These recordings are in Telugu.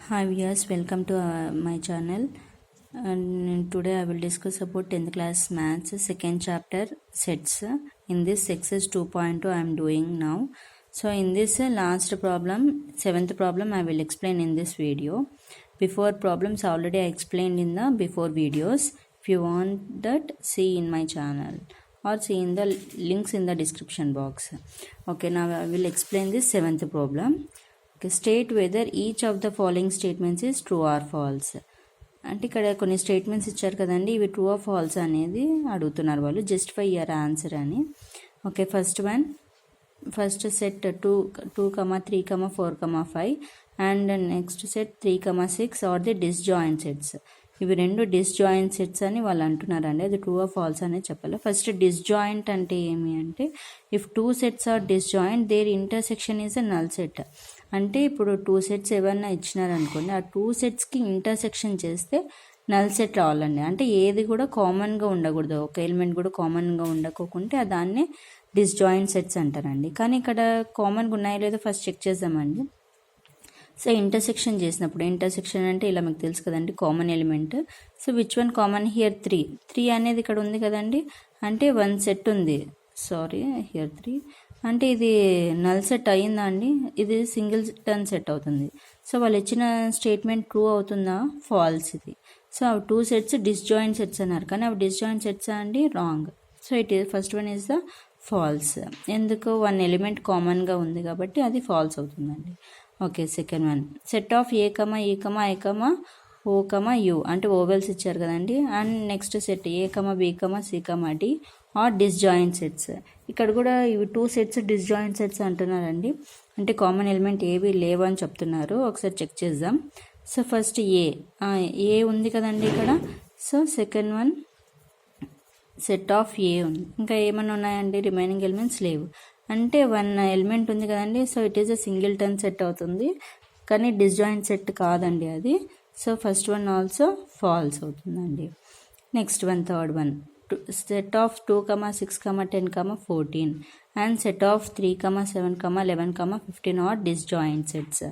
Hi viewers, welcome to my channel. And today I will discuss about 10th class maths second chapter sets. In this exercise 2.2 I am doing now. So in this last problem, 7th problem I will explain in this video. Before problems already I explained in the before videos. If you want that, see in my channel or see in the links in the description box. Okay, now I will explain this 7th problem. Okay, state whether each of the following statements is true or false. అంటే ఇక్కడ కొన్ని స్టేట్మెంట్స్ ఇచ్చారు కదండి, ఇవి ట్రూ ఆర్ ఫాల్స్ అనేది అడుగుతున్నారు వాళ్ళు. జస్టిఫై యువర్ ఆన్సర్ అని. Okay, first set 2, 3, 4, 5 and next set 3, 6 are the disjoint sets. ఇవి రెండు డిస్జాయింట్ సెట్స్ అని వాళ్ళు అంటున్నారండి. అది ట్రూ ఆర్ ఫాల్స్ అనేది చెప్పాలి. ఫస్ట్ డిస్జాయింట్ అంటే ఏమి అంటే, if 2 sets are disjoint their intersection is a null set. అంటే ఇప్పుడు 2 సెట్స్ ఏమన్నా ఇచ్చినారనుకోండి, ఆ 2 సెట్స్కి ఇంటర్సెక్షన్ చేస్తే నల్ సెట్ రావాలండి. అంటే ఏది కూడా కామన్గా ఉండకూడదు, ఒక ఎలిమెంట్ కూడా కామన్గా ఉండకోకుంటే దాన్ని డిస్జాయింట్ సెట్స్ అంటారండి. కానీ ఇక్కడ కామన్గా ఉన్నాయో లేదో ఫస్ట్ చెక్ చేద్దామండి. సో ఇంటర్సెక్షన్ చేసినప్పుడు, ఇంటర్సెక్షన్ అంటే ఇలా మీకు తెలుసు కదండి, common element. So which one common here 3 అనేది ఇక్కడ ఉంది కదండి, అంటే 1 సెట్ ఉంది. సారీ, హియర్ 3 అంటే ఇది నల్ సెట్ అయ్యిందా అండి? ఇది సింగిల్ టర్న్ సెట్ అవుతుంది. సో వాళ్ళు ఇచ్చిన స్టేట్మెంట్ ట్రూ అవుతుందా, ఫాల్స్ ఇది. సో అవి 2 సెట్స్ డిస్జాయింట్ సెట్స్ అన్నారు, కానీ అవి డిస్జాయింట్ సెట్స్ అండి, wrong. So first one is the false. ఎందుకు? 1 ఎలిమెంట్ కామన్గా ఉంది కాబట్టి అది ఫాల్స్ అవుతుందండి. Okay, second one set of A, E, I, O, U అంటే ఓవెల్స్ ఇచ్చారు కదండి. And next set A, B, C, D are disjoint sets. ఇక్కడ కూడా ఇవి 2 సెట్స్ డిస్జాయింట్ సెట్స్ అంటున్నారండి. అంటే కామన్ ఎలిమెంట్ ఏవి లేవు అని చెప్తున్నారు. ఒకసారి చెక్ చేద్దాం. సో ఫస్ట్ ఏ ఉంది కదండి ఇక్కడ. So second one set of A ఉంది. ఇంకా ఏమైనా ఉన్నాయండి? రిమైనింగ్ ఎలిమెంట్స్ లేవు. అంటే 1 ఎలిమెంట్ ఉంది కదండి. So it is a singleton set అవుతుంది, కానీ డిస్జాయింట్ సెట్ కాదండి అది. So first one also false అవుతుందండి. Next one, third one set of 2, 6, 10, 14 and set of 3, 7, 11, 15 are disjoint sets.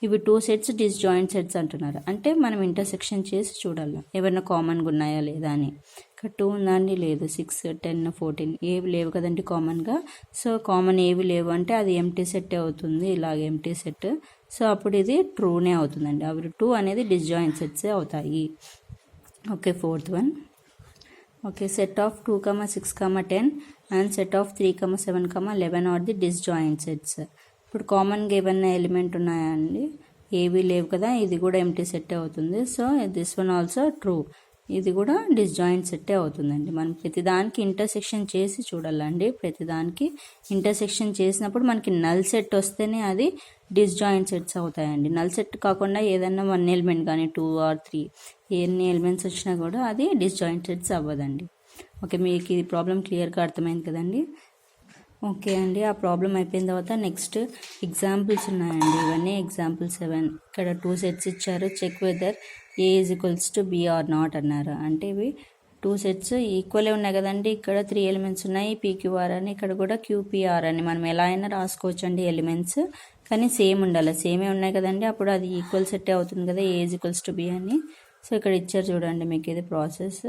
ఇవి 2 సెట్స్ డిస్జాయింట్ సెట్స్ అంటున్నారు. అంటే మనం ఇంటర్సెక్షన్ చేసి చూడాలి ఏమైనా కామన్గా ఉన్నాయా లేదా అని. ఇక్కడ 2 ఉందండి, లేదు. 6, 10, 14 ఏవి లేవు కదండి కామన్గా. సో కామన్ ఏవి లేవు అంటే అది ఎంటీ సెట్ అవుతుంది, ఇలాగ ఎంటీ సెట్. సో అప్పుడు ఇది ట్రూనే అవుతుందండి. అవి 2 అనేది డిస్జాయింట్ సెట్సే అవుతాయి. Okay, fourth one. Okay, set of 2, 6, 10 and set of 3, 7, 11 are the disjoint sets. ఇప్పుడు కామన్గా ఏమైనా ఎలిమెంట్ ఉన్నాయా అండి? ఏవి లేవు కదా, ఇది కూడా ఎంటీ సెట్టే అవుతుంది. So this one also true, ఇది కూడా డిస్జాయింట్ సెట్టే అవుతుందండి. మనం ప్రతిదానికి ఇంటర్సెక్షన్ చేసి చూడాలండి. ప్రతిదానికి ఇంటర్సెక్షన్ చేసినప్పుడు మనకి నల్ సెట్ వస్తేనే అది డిస్జాయింట్ సెట్స్ అవుతాయండి. నల్ సెట్ కాకుండా ఏదైనా 1 ఎలిమెంట్ కానీ 2 ఆర్ 3 ఎన్ని ఎలిమెంట్స్ వచ్చినా కూడా అది డిస్జాయింట్ సెట్స్ అవ్వదండి. ఓకే, మీకు ఈ ప్రాబ్లం క్లియర్గా అర్థమైంది కదండి. ఓకే అండి, ఆ ప్రాబ్లం అయిపోయిన తర్వాత నెక్స్ట్ ఎగ్జాంపుల్స్ ఉన్నాయండి. ఇవన్నీ ఎగ్జాంపుల్ 7. ఇక్కడ 2 సెట్స్ ఇచ్చారు. Check whether A is equals to B or not అన్నారు. అంటే ఇవి 2 సెట్స్ ఈక్వలే ఉన్నాయి కదండి. ఇక్కడ 3 ఎలిమెంట్స్ ఉన్నాయి, పీక్యూఆర్ అని, ఇక్కడ కూడా క్యూపీఆర్ అని. మనం ఎలా అయినా రాసుకోవచ్చు అండి ఎలిమెంట్స్, కానీ సేమ్ ఉండాలి. సేమే ఉన్నాయి కదండి, అప్పుడు అది ఈక్వల్ సెట్టే అవుతుంది కదా, A is equals to B అని. సో ఇక్కడ ఇచ్చారు చూడండి మీకు ఇది process.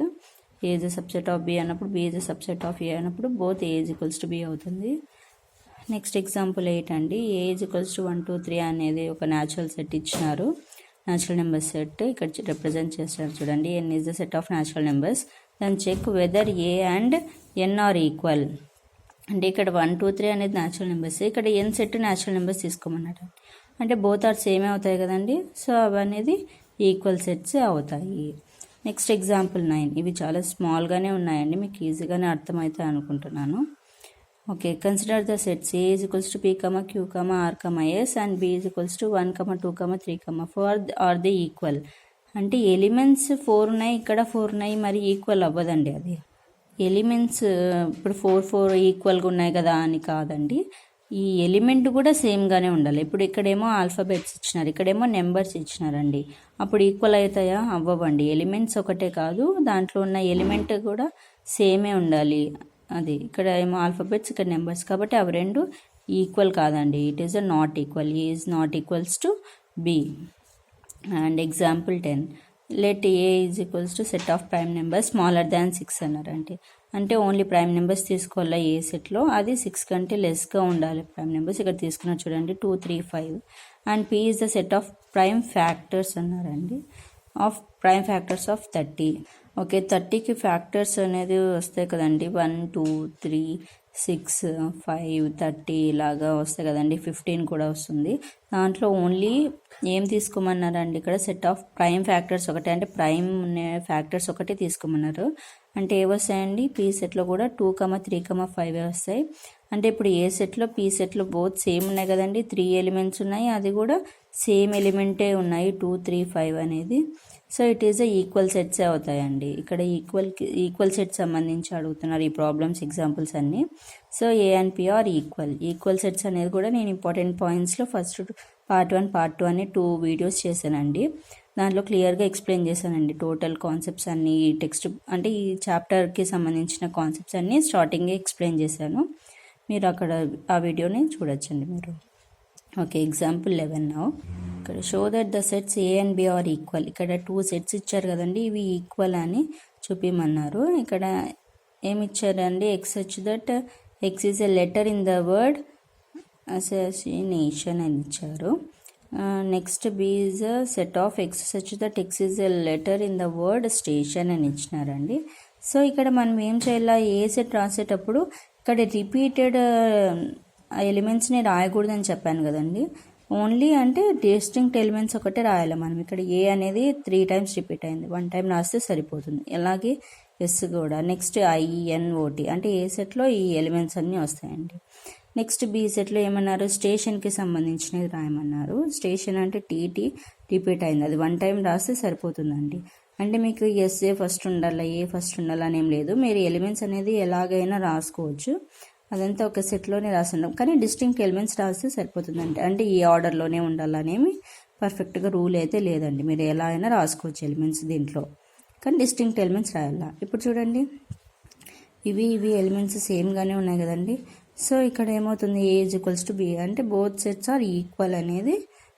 A is subset of B అన్నప్పుడు, B is subset of A అన్నప్పుడు both A is equals to B అవుతుంది. నెక్స్ట్ ఎగ్జాంపుల్ 8 అండి. ఏ ఈజ్ ఈక్వల్స్ టు 1, 2, 3 అనేది ఒక న్యాచురల్ సెట్ ఇచ్చినారు. న్యాచురల్ నెంబర్ సెట్ ఇక్కడ రిప్రజెంట్ చేస్తారు చూడండి. N is the set of natural numbers. Then check whether A and N are equal. అంటే ఇక్కడ 1, 2, 3 అనేది న్యాచురల్ నెంబర్స్, ఇక్కడ ఎన్ సెట్ న్యాచురల్ నెంబర్స్ తీసుకోమన్నట్టు. అంటే బోత్ ఆర్ సేమే అవుతాయి కదండి. సో అవి అనేది ఈక్వల్ సెట్స్ అవుతాయి. Next example 9. ఇవి చాలా స్మాల్గానే ఉన్నాయండి, మీకు ఈజీగానే అర్థమవుతాయి అనుకుంటున్నాను. Okay, consider the sets A is equals to P, Q, R, S and B is equals to 1, 2, 3, 4 are the equal. అంటే ఎలిమెంట్స్ 4 ఉన్నాయి, ఇక్కడ 4 ఉన్నాయి, మరి ఈక్వల్ అవ్వదండి అది. ఎలిమెంట్స్ ఇప్పుడు 4 ఈక్వల్గా ఉన్నాయి కదా అని కాదండి, ఈ ఎలిమెంట్ కూడా సేమ్గానే ఉండాలి. ఇప్పుడు ఇక్కడేమో ఆల్ఫాబెట్స్ ఇచ్చినారు, ఇక్కడేమో నెంబర్స్ ఇచ్చినారండి. అప్పుడు ఈక్వల్ అవుతాయా? అవ్వవండి. ఎలిమెంట్స్ ఒకటే కాదు, దాంట్లో ఉన్న ఎలిమెంట్ కూడా సేమే ఉండాలి. అది ఇక్కడ ఏమో ఆల్ఫాబెట్స్, ఇక్కడ నెంబర్స్, కాబట్టి అవి రెండు ఈక్వల్ కాదండి. It is a not equal. A is not equals to B. And example 10, let A is equals to set of prime numbers smaller than 6 అన్నారంటే, అంటే ఓన్లీ ప్రైమ్ నెంబర్స్ తీసుకోవాలా ఏ సెట్లో, అది 6 కంటే లెస్గా ఉండాలి ప్రైమ్ నెంబర్స్. ఇక్కడ తీసుకున్నారు చూడండి 2, 3, 5. And P is the set of prime factors అన్నారండి, of prime factors of 30. Okay, 30కి ఫ్యాక్టర్స్ అనేది వస్తాయి కదండి, 1, 2, 3, 6, 5, 30 ఇలాగా వస్తాయి కదండి, 15 కూడా వస్తుంది. దాంట్లో ఓన్లీ ఏం తీసుకోమన్నారండి ఇక్కడ, సెట్ ఆఫ్ ప్రైమ్ ఫ్యాక్టర్స్ ఒకటే, అంటే ప్రైమ్ ఫ్యాక్టర్స్ ఒకటే తీసుకోమన్నారు. అంటే ఏ వస్తాయండి, పీ సెట్లో కూడా 2, 3, 5 వస్తాయి. అంటే ఇప్పుడు ఏ సెట్లో పీ సెట్లో బోత్ సేమ్ ఉన్నాయి కదండి, 3 ఎలిమెంట్స్ ఉన్నాయి, అది కూడా సేమ్ ఎలిమెంటే ఉన్నాయి 2, 3, 5 అనేది. So it is equal sets అవుతాయండి. ఇక్కడ ఈక్వల్ సెట్స్ సంబంధించి అడుగుతున్నారు ఈ ప్రాబ్లమ్స్ ఎగ్జాంపుల్స్ అన్నీ. So A and P are equal sets అనేది కూడా నేను ఇంపార్టెంట్ పాయింట్స్లో ఫస్ట్ పార్ట్ 1, పార్ట్ 2 అని 2 వీడియోస్ చేశానండి. దాంట్లో క్లియర్గా ఎక్స్ప్లెయిన్ చేశానండి టోటల్ కాన్సెప్ట్స్ అన్నీ, టెక్స్ట్ అంటే ఈ చాప్టర్కి సంబంధించిన కాన్సెప్ట్స్ అన్నీ స్టార్టింగే ఎక్స్ప్లెయిన్ చేశాను. మీరు అక్కడ ఆ వీడియోని చూడొచ్చండి మీరు. Okay, example 11 now. ఇక్కడ show that the sets A and B are equal. ఇక్కడ 2 సెట్స్ ఇచ్చారు కదండి, ఇవి ఈక్వల్ అని చూపించమన్నారు. ఇక్కడ ఏమి ఇచ్చారండి, X such that X is a letter in the word association అని ఇచ్చారు. Next B is a set of X such that X is a letter in the word station అని ఇచ్చినారండి. సో ఇక్కడ మనం ఏం చేయాలి, ఏ సెట్ రాసేటప్పుడు ఇక్కడ రిపీటెడ్ ఎలిమెంట్స్ని రాయకూడదని చెప్పాను కదండి, ఓన్లీ అంటే డిస్టింక్ట్ ఎలిమెంట్స్ ఒకటే రాయాలి మనం. ఇక్కడ ఏ అనేది 3 times రిపీట్ అయింది, 1 time రాస్తే సరిపోతుంది. అలాగే ఎస్ కూడా. నెక్స్ట్ ఐఎన్ఓటి, అంటే ఏ సెట్లో ఈ ఎలిమెంట్స్ అన్నీ వస్తాయండి. నెక్స్ట్ బి సెట్లో ఏమన్నారు, స్టేషన్కి సంబంధించినది రాయమన్నారు. స్టేషన్ అంటే టీటీ రిపీట్ అయింది, అది 1 time రాస్తే సరిపోతుందండి. అంటే మీకు ఎస్ఏ ఫస్ట్ ఉండాలా, ఏ ఫస్ట్ ఉండాలా అని ఏం లేదు, మీరు ఎలిమెంట్స్ అనేది ఎలాగైనా రాసుకోవచ్చు. అదంతా ఒక సెట్లోనే రాస్తున్నాం, కానీ డిస్టింక్ట్ ఎలిమెంట్స్ రాస్తే సరిపోతుందండి. అంటే ఈ ఆర్డర్లోనే ఉండాలనేమి పర్ఫెక్ట్గా రూల్ అయితే లేదండి, మీరు ఎలా అయినా రాసుకోవచ్చు ఎలిమెంట్స్ దీంట్లో, కానీ డిస్టింక్ట్ ఎలిమెంట్స్ రాయాలా. ఇప్పుడు చూడండి, ఇవి ఎలిమెంట్స్ సేమ్గానే ఉన్నాయి కదండి. సో ఇక్కడ ఏమవుతుంది, ఏ ఈజ్ ఈక్వల్స్ టు బి, అంటే బోత్ సెట్స్ ఆర్ ఈక్వల్ అనేది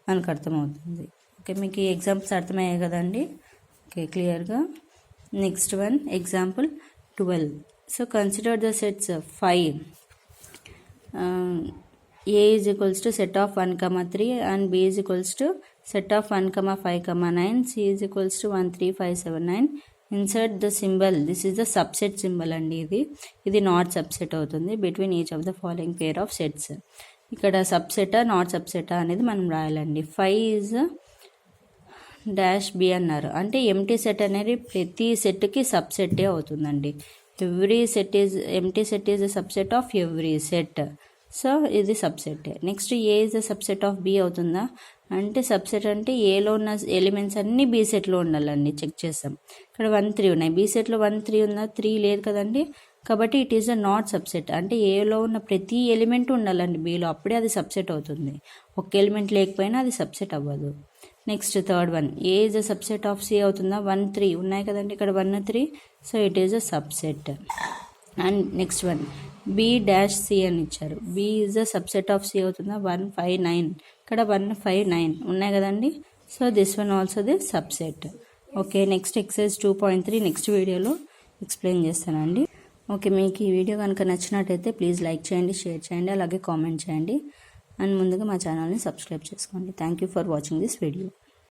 మనకు అర్థమవుతుంది. ఓకే, మీకు ఈ ఎగ్జాంపుల్స్ అర్థమయ్యాయి కదండి. ఓకే, క్లియర్గా. Next one, example 12. So consider the sets 5. A is equals to set of 1, 3 and B is equals to set of 1, 5, 9. C is equals to 1, 3, 5, 7, 9. Insert the symbol. This is the subset symbol అండి. ఇది నాట్ సబ్సెట్ అవుతుంది between each of the following pair of sets. ఇక్కడ సబ్సెటా నాట్ సబ్సెటా అనేది మనం రాయాలండి. 5 ఈజ్ డాష్ బి అన్నారు, అంటే ఎంటీ సెట్ అనేది ప్రతి సెట్కి సబ్సెట్టే అవుతుందండి. Every set is empty set is the subset of every set. So ఇది subset. Next A is the subset of B అవుతుందా, అంటే సబ్సెట్ అంటే ఏలో ఉన్న ఎలిమెంట్స్ అన్నీ బీ సెట్లో ఉండాలండి. చెక్ చేస్తాం, ఇక్కడ 1, 3 ఉన్నాయి, బీ సెట్లో 1, 3 ఉందా, 3 లేదు కదండి. కాబట్టి it is a not subset, అంటే ఏలో ఉన్న ప్రతి ఎలిమెంట్ ఉండాలండి బీలో, అప్పుడే అది సబ్సెట్ అవుతుంది. ఒక ఎలిమెంట్ లేకపోయినా అది సబ్సెట్ అవ్వదు. Next third one, A is the subset of C అవుతుందా, 1, 3 ఉన్నాయి కదండి, ఇక్కడ 1, 3, so it is a subset. And next one, B dash C అని ఇచ్చారు, B is the subset of C అవుతుందా, 1, 5, 9, ఇక్కడ 1, 5, 9 ఉన్నాయి కదండి. So this one also the subset. Okay, next exercise 2.3 next వీడియోలో ఎక్స్ప్లెయిన్ చేస్తానండి. ఓకే, మీకు ఈ వీడియో కనుక నచ్చినట్టయితే ప్లీజ్ లైక్ చేయండి, షేర్ చేయండి, అలాగే కామెంట్ చేయండి. అండ్ ముందుగా మా ఛానల్ని సబ్స్క్రైబ్ చేసుకోండి. Thank you for watching this video.